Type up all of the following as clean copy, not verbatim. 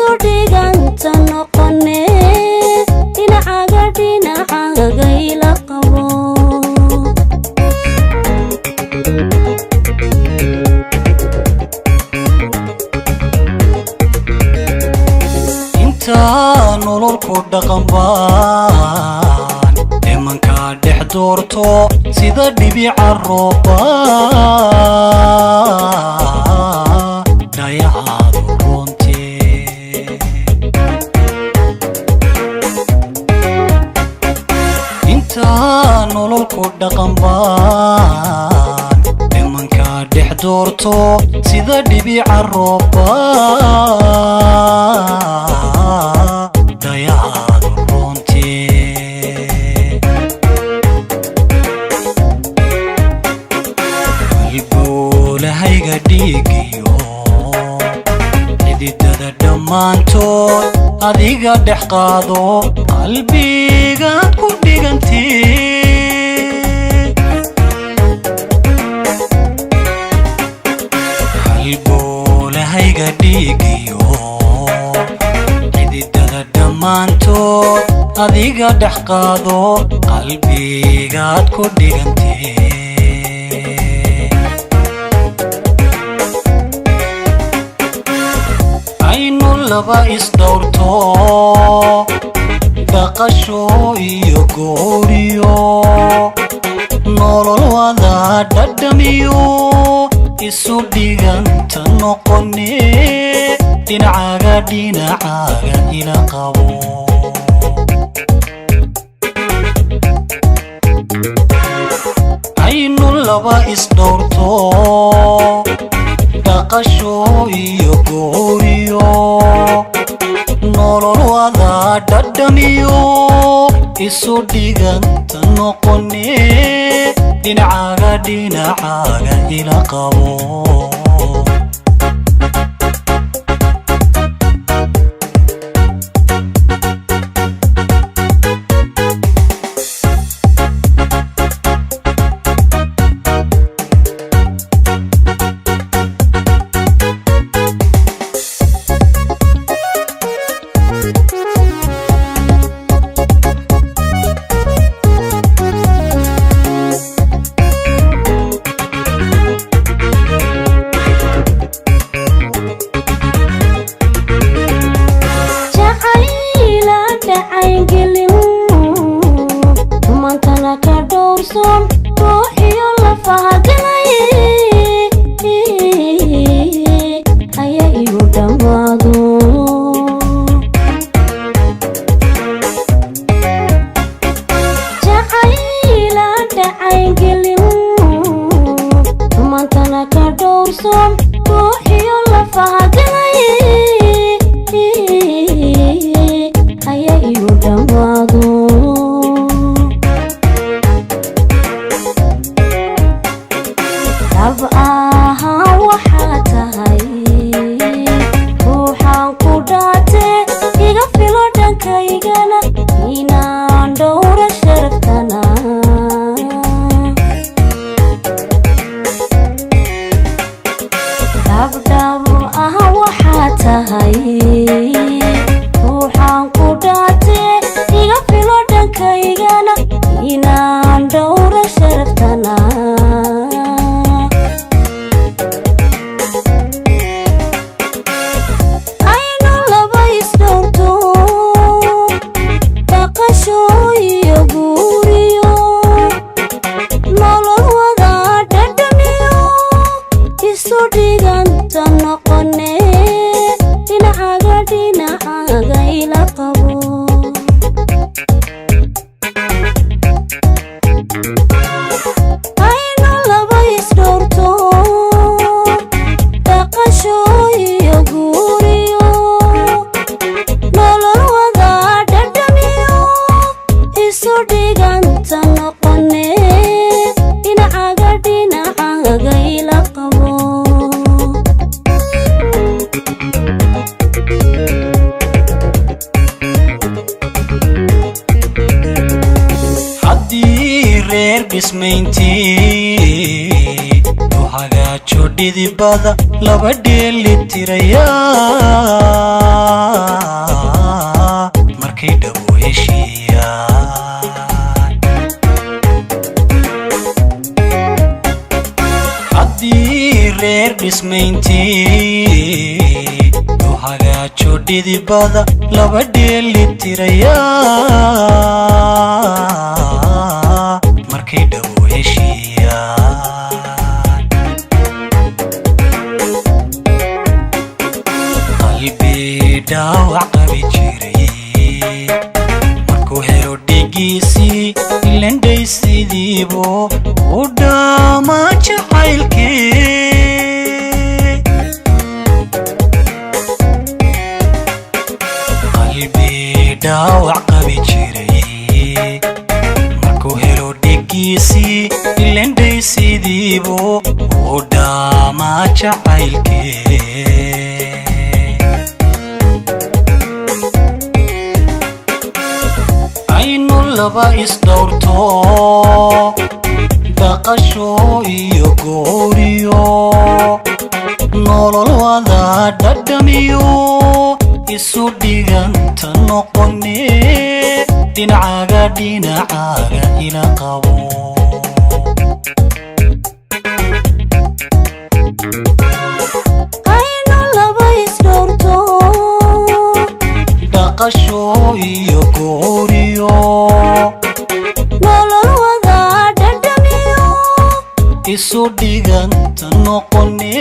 isudhigan noqone dhinacaaga ila qabo inta nolol ku dhaqan baan imanka dhex doorto sida dhibica rooba nolol ku dhaqan baan imanka dhex doorto sida dhibica rooba dayacaad runtii halbowlahayga dhiigiyo xididada dhammaantood adiga dhex qaado qalbigaad ku dhigantee halbowlahayga dhiigiyo xididada dhammaantood adiga dhex qaado qalbigaad ku dhigantee aynu laba isdhowrto dhaqasho iyo gooriyo nolol wada dhadhamiyo isu dhiganta noqone dhinacaaga ila qabo aynu laba isdhowrto dhaqasho iyo gooriyo nolol wada dhadhamiyo isu dhiganta noqone dhinacaaga ila qabo ismayntii hagaajo dhidibada laba dheeli tiraya dhidibada laba dheeli tirayaa markay dhow heshiiyaan qalbi dhaawac qabi jiray markuu helo dhigiisii ilandhaysidiibo u dhaamaa jacaylkii dhaawac qabi jiray markuu helo dhigiisii ilandhaysidiibo u dhaamaa jacaylkii aynu laba isdhowrto dhaqasho iyo gooriyo nolol wada dhadhamiyo isu dhiganta noqone dhinacaaga ila qabo aynu laba isdhowrto dhaqasho iyo gooriyo nolol wada dhadhamiyo isu dhiganta noqone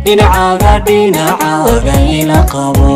dhinacaaga ila qabo